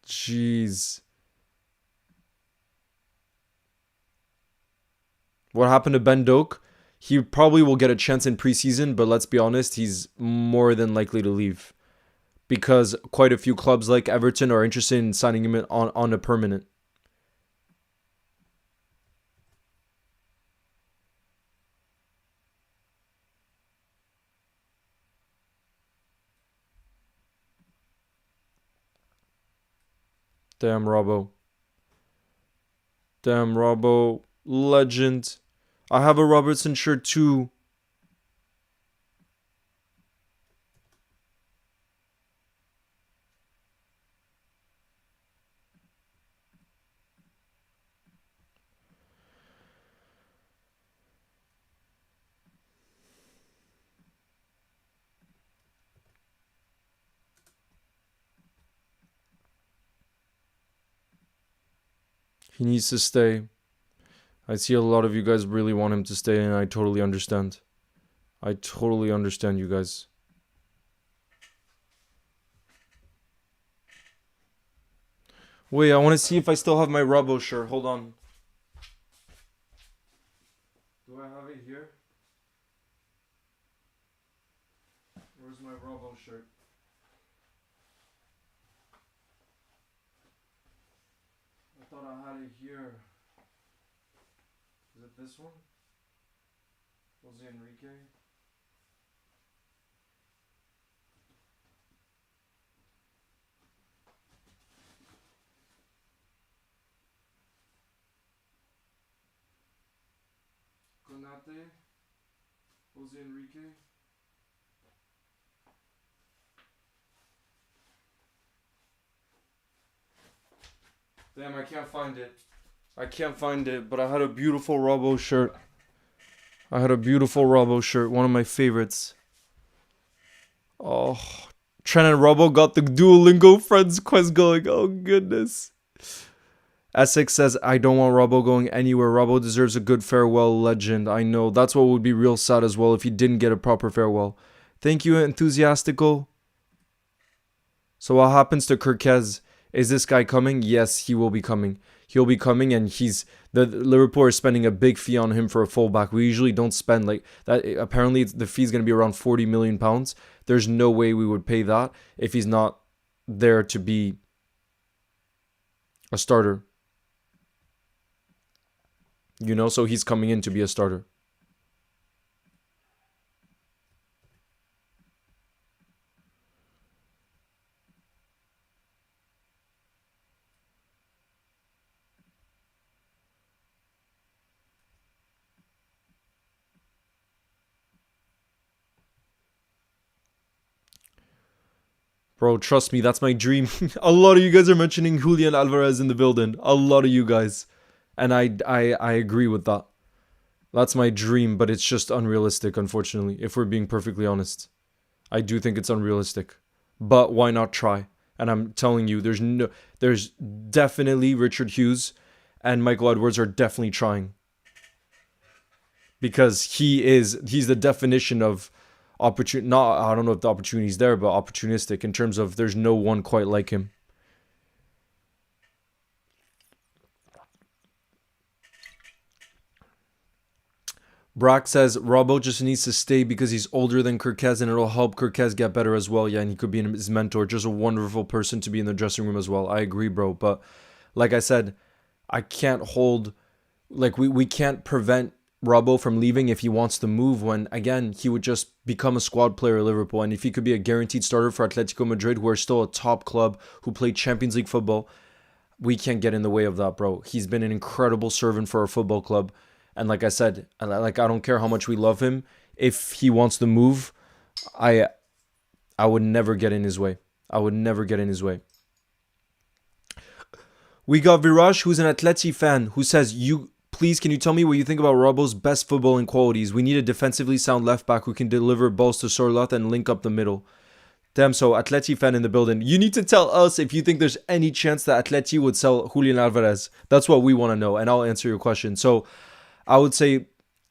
Jeez. What happened to Ben Doak? He probably will get a chance in preseason, but let's be honest, he's more than likely to leave because quite a few clubs like Everton are interested in signing him on a permanent. Damn Robbo. Damn Robbo. Legend. I have a Robertson shirt too. He needs to stay. I see a lot of you guys really want him to stay, and I totally understand. I totally understand you guys. Wait, I want to see if I still have my Robbo shirt. Hold on. Do I have it here? Where's my Robbo shirt? I thought I had it here. Is it this one? Jose Enrique? Konate? Jose Enrique? Damn, I can't find it. I can't find it, but I had a beautiful Robbo shirt. I had a beautiful Robbo shirt, one of my favorites. Oh, Trent and Robbo got the Duolingo friends quest going. Oh, goodness. Essex says, I don't want Robbo going anywhere. Robbo deserves a good farewell, legend. I know. That's what would be real sad as well if he didn't get a proper farewell. Thank you, Enthusiastical. So what happens to Kirkez? Is this guy coming? Yes, he will be coming. He'll be coming, and the Liverpool are spending a big fee on him for a fullback. We usually don't spend like that. Apparently, the fee is going to be around £40 million. There's no way we would pay that if he's not there to be a starter. You know, so he's coming in to be a starter. Bro, trust me, that's my dream. A lot of you guys are mentioning Julian Alvarez in the building. A lot of you guys. And I agree with that. That's my dream, but it's just unrealistic, unfortunately, if we're being perfectly honest. I do think it's unrealistic. But why not try? And I'm telling you, there's definitely Richard Hughes and Michael Edwards are definitely trying. Because he's the definition of opportun not I don't know if the opportunity's there, but opportunistic in terms of there's no one quite like him. Brock says Robbo just needs to stay because he's older than Kirkez and it'll help Kirkez get better as well. Yeah, and he could be his mentor. Just a wonderful person to be in the dressing room as well. I agree, bro. But like I said, I can't hold like we can't prevent Robbo from leaving if he wants to move when again he would just become a squad player at Liverpool. And if he could be a guaranteed starter for Atletico Madrid, who are still a top club who play Champions League football, we can't get in the way of that, bro. He's been an incredible servant for our football club. And like I said, like I don't care how much we love him. If he wants to move, I I would never get in his way. I would never get in his way. We got Viraj, who's an Atleti fan, who says, "You please can you tell me what you think about Robbo's best footballing qualities? We need a defensively sound left back who can deliver balls to Sorloth and link up the middle." Damn, so Atleti fan in the building. You need to tell us if you think there's any chance that Atleti would sell Julian Alvarez. That's what we want to know, and I'll answer your question. So I would say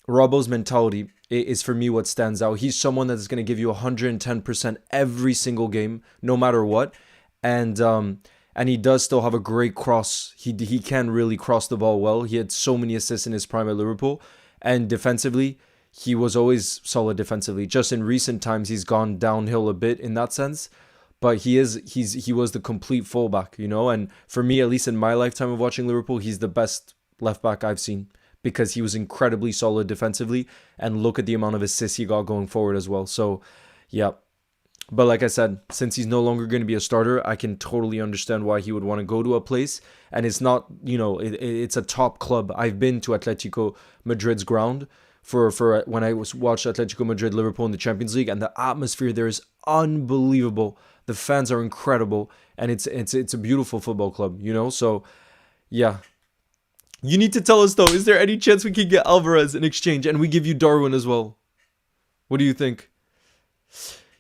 Robbo's mentality is for me what stands out. He's someone that's going to give you 110% every single game, no matter what. And he does still have a great cross. He can really cross the ball well. He had so many assists in his prime at Liverpool. And defensively, he was always solid defensively. Just in recent times, he's gone downhill a bit in that sense. But he was the complete fullback, you know. And for me, at least in my lifetime of watching Liverpool, he's the best left back I've seen because he was incredibly solid defensively. And look at the amount of assists he got going forward as well. So, yeah. But like I said, since he's no longer going to be a starter, I can totally understand why he would want to go to a place. And it's not, it's a top club. I've been to Atletico Madrid's ground for when I watched Atletico Madrid Liverpool in the Champions League, and the atmosphere there is unbelievable. The fans are incredible, and it's a beautiful football club, you know. So yeah, you need to tell us though. Is there any chance we can get Alvarez in exchange, and we give you Darwin as well? What do you think?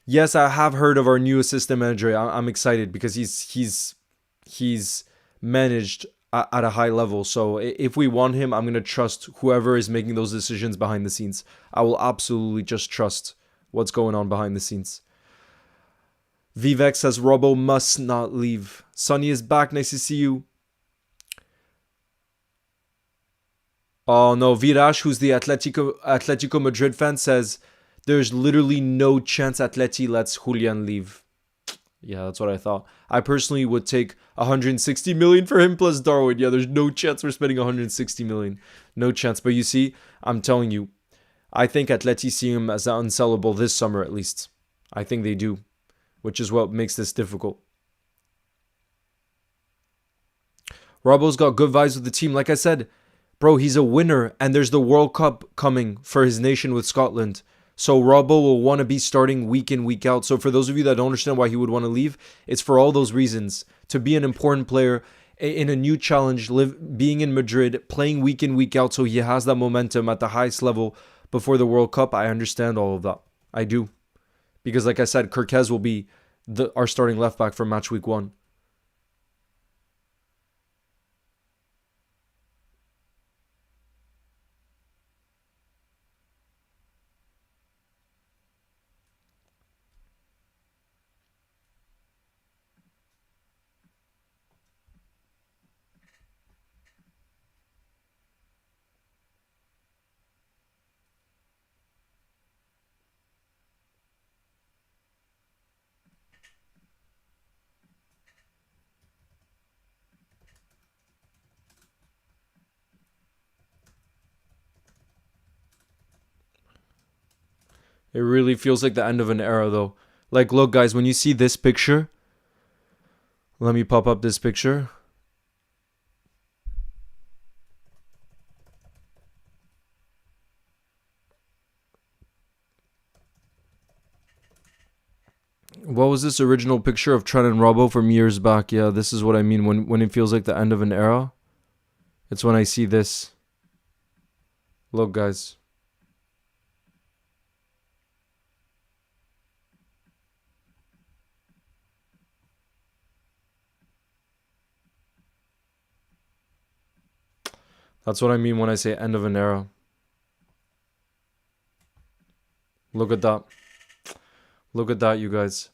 Yes, I have heard of our new assistant manager. I'm excited because he's managed at a high level. So if we want him, I'm gonna trust whoever is making those decisions behind the scenes. I will absolutely just trust what's going on behind the scenes. Vivek says Robbo must not leave. Sonny is back. Nice to see you. Oh no, Viraj, who's the Atletico Madrid fan, says there's literally no chance Atleti lets Julian leave. Yeah, that's what I thought. I personally would take 160 million for him plus Darwin. Yeah, there's no chance we're spending 160 million. No chance. But you see, I'm telling you, I think Atleti see him as unsellable this summer at least. I think they do, which is what makes this difficult. Robbo's got good vibes with the team. Like I said, bro, he's a winner, and there's the World Cup coming for his nation with Scotland. So Robbo will want to be starting week in, week out. So for those of you that don't understand why he would want to leave, it's for all those reasons. To be an important player in a new challenge, being in Madrid, playing week in, week out, so he has that momentum at the highest level before the World Cup. I understand all of that. I do. Because like I said, Kirkez will be our starting left back for match week 1. It really feels like the end of an era, though. Like, look, guys, when you see this picture, let me pop up this picture. What was this original picture of Trent and Robbo from years back? Yeah, this is what I mean when it feels like the end of an era. It's when I see this. Look, guys. That's what I mean when I say end of an era. Look at that. Look at that, you guys.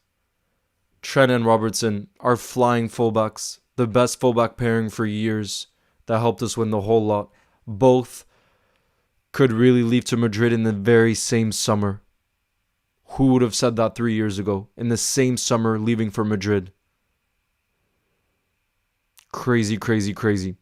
Trent and Robertson are flying fullbacks. The best fullback pairing for years that helped us win the whole lot. Both could really leave to Madrid in the very same summer. Who would have said that 3 years ago? In the same summer, leaving for Madrid. Crazy, crazy, crazy.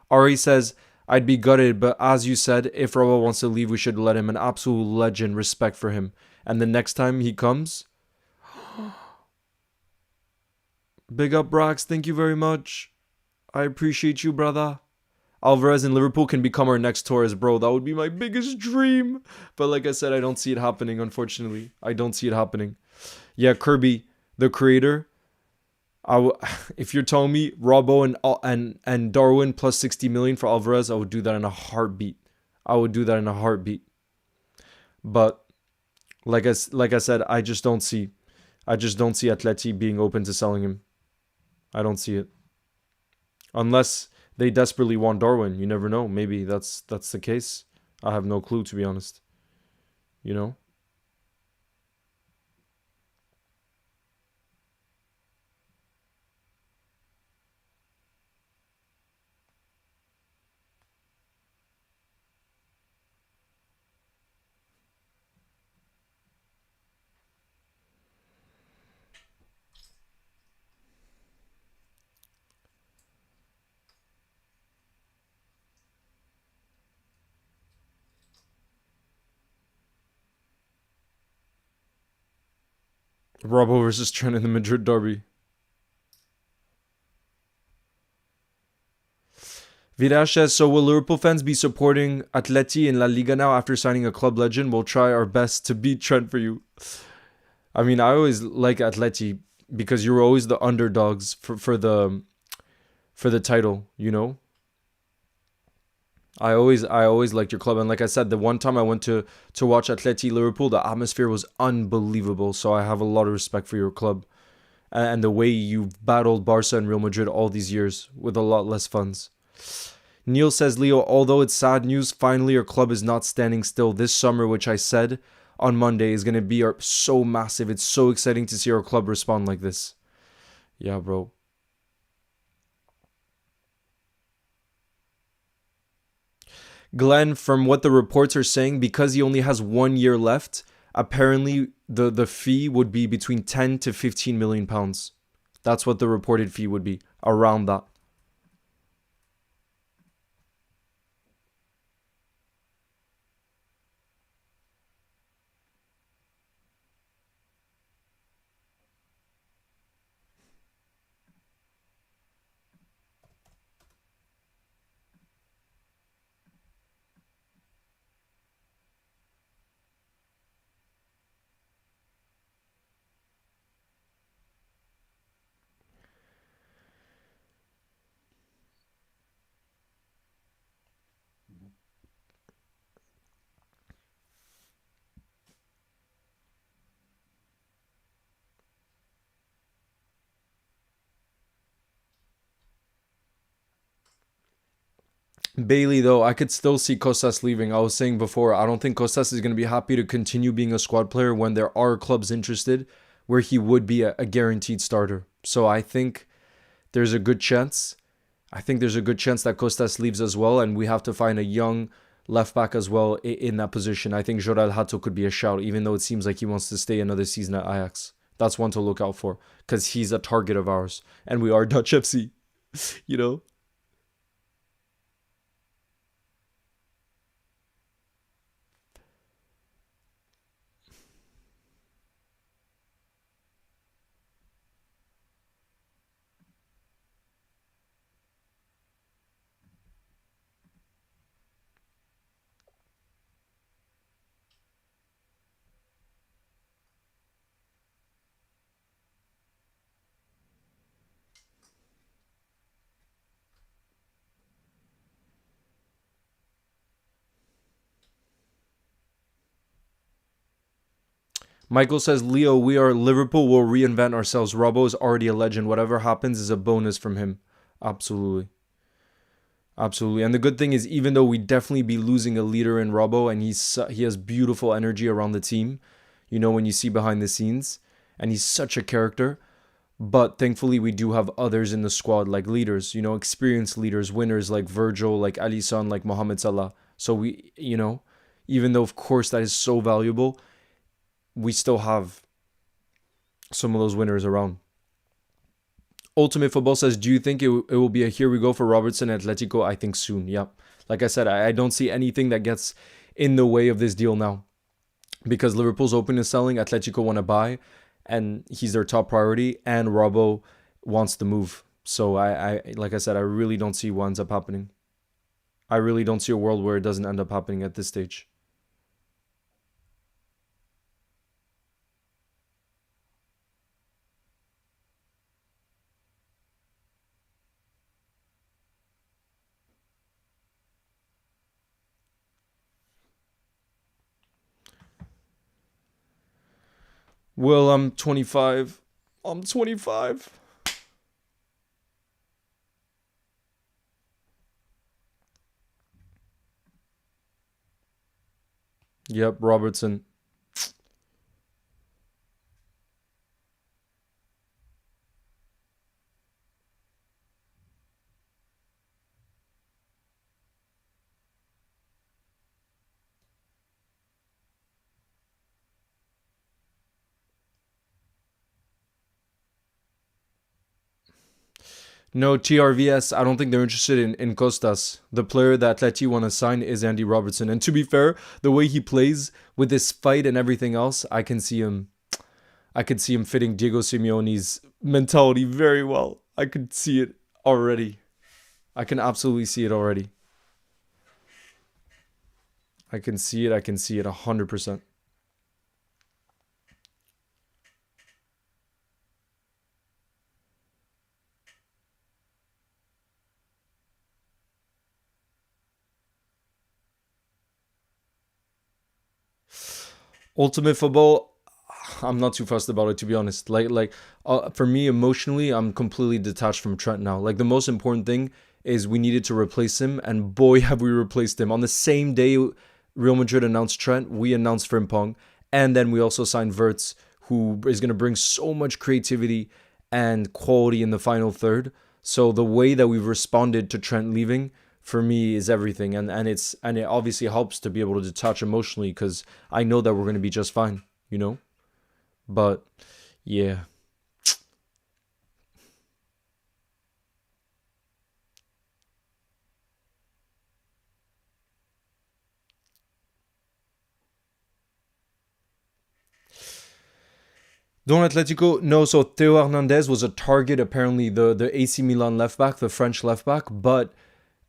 Ari says, I'd be gutted, but as you said, if Robbo wants to leave, we should let him. An absolute legend. Respect for him. And the next time he comes, big up, Brax. Thank you very much. I appreciate you, brother. Alvarez in Liverpool can become our next Torres, bro. That would be my biggest dream. But like I said, I don't see it happening, unfortunately. I don't see it happening. Yeah, Kirby, the creator. If you're telling me Robbo and Darwin plus 60 million for Alvarez, I would do that in a heartbeat. I would do that in a heartbeat. But like I said, I just don't see Atleti being open to selling him. I don't see it. Unless they desperately want Darwin. You never know. Maybe that's the case. I have no clue, to be honest. You know? Robbo versus Trent in the Madrid derby. Virash says, so will Liverpool fans be supporting Atleti in La Liga now after signing a club legend? We'll try our best to beat Trent for you. I mean, I always like Atleti because you were always the underdogs for the title, you know? I always liked your club, and like I said, the one time I went to watch Atleti Liverpool, the atmosphere was unbelievable. So I have a lot of respect for your club and the way you've battled Barca and Real Madrid all these years with a lot less funds. Neil says, Leo, although it's sad news, finally your club is not standing still this summer, which I said on Monday is going to be so massive. It's so exciting to see our club respond like this. Yeah, bro. Glenn, from what the reports are saying, because he only has 1 year left, apparently the fee would be between 10 to 15 million pounds. That's what the reported fee would be, around that. Bailey, though, I could still see Costas leaving. I was saying before, I don't think Costas is going to be happy to continue being a squad player when there are clubs interested where he would be a guaranteed starter. So I think there's a good chance. I think there's a good chance that Costas leaves as well, and we have to find a young left back as well in that position. I think Jorel Hato could be a shout, even though it seems like he wants to stay another season at Ajax. That's one to look out for because he's a target of ours, and we are Dutch FC. You know. Michael says, Leo, we are Liverpool. We'll reinvent ourselves. Robbo is already a legend. Whatever happens is a bonus from him. Absolutely. Absolutely. And the good thing is, even though we definitely be losing a leader in Robbo, and he has beautiful energy around the team, when you see behind the scenes, and he's such a character. But thankfully, we do have others in the squad, like leaders, experienced leaders, winners like Virgil, like Alisson, like Mohamed Salah. So even though, of course, that is so valuable, we still have some of those winners around. Ultimate Football says, do you think it will be a here we go for Robertson and Atletico? I think soon, yeah. Like I said, I don't see anything that gets in the way of this deal now. Because Liverpool's open to selling, Atletico want to buy, and he's their top priority, and Robbo wants to move. So like I said, I really don't see what ends up happening. I really don't see a world where it doesn't end up happening at this stage. Well, I'm 25. I'm 25. Yep, Robertson. No, TRVS, I don't think they're interested in Costas. The player that Atleti want to sign is Andy Robertson. And to be fair, the way he plays with this fight and everything else, I could see him fitting Diego Simeone's mentality very well. I could see it already. I can absolutely see it already. I can see it 100%. Ultimate Football, I'm not too fussed about it, to be honest. For me, emotionally, I'm completely detached from Trent now. Like, the most important thing is we needed to replace him, and boy, have we replaced him. On the same day Real Madrid announced Trent, we announced Frimpong, and then we also signed Verts, who is going to bring so much creativity and quality in the final third. So the way that we've responded to Trent leaving, for me, is everything, and it obviously helps to be able to detach emotionally, because I know that we're going to be just fine, But yeah. Don Atletico, no, so Theo Hernandez was a target, apparently, the AC Milan left back, the French left back, but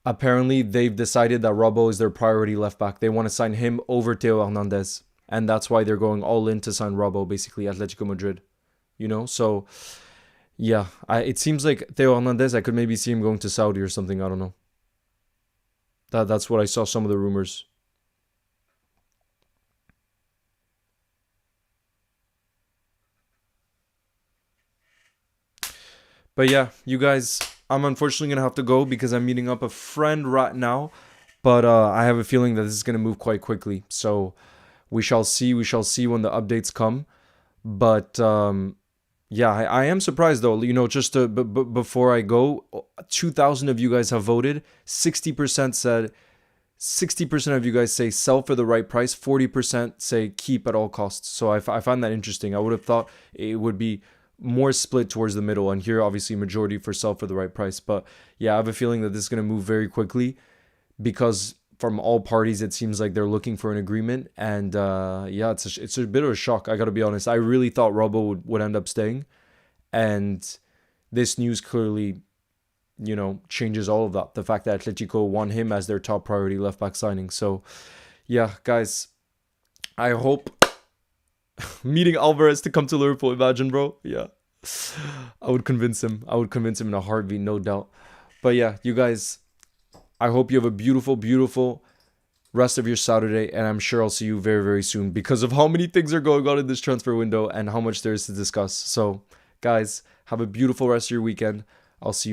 apparently they've decided that Robbo is their priority left back. They want to sign him over Theo Hernandez. And that's why they're going all in to sign Robbo, basically, Atletico Madrid. So yeah, it seems like Theo Hernandez, I could maybe see him going to Saudi or something. I don't know. That's what I saw, some of the rumors. But yeah, you guys, I'm unfortunately going to have to go because I'm meeting up a friend right now. But I have a feeling that this is going to move quite quickly. So we shall see. We shall see when the updates come. But yeah, I am surprised though. Just before I go, 2,000 of you guys have voted. 60% said, 60% of you guys say sell for the right price. 40% say keep at all costs. So I find that interesting. I would have thought it would be more split towards the middle, and here obviously majority for sell for the right price. But yeah, I have a feeling that this is going to move very quickly, because from all parties it seems like they're looking for an agreement. And yeah, it's a bit of a shock, I gotta be honest. I really thought Robbo would end up staying, and this news clearly changes all of that. The fact that Atletico want him as their top priority left back signing. So yeah, guys, I hope meeting Alvarez to come to Liverpool. Imagine, bro. Yeah, I would convince him. In a heartbeat, no doubt. But yeah, you guys, I hope you have a beautiful, beautiful rest of your Saturday, and I'm sure I'll see you very, very soon because of how many things are going on in this transfer window and how much there is to discuss. So, guys, have a beautiful rest of your weekend. I'll see you.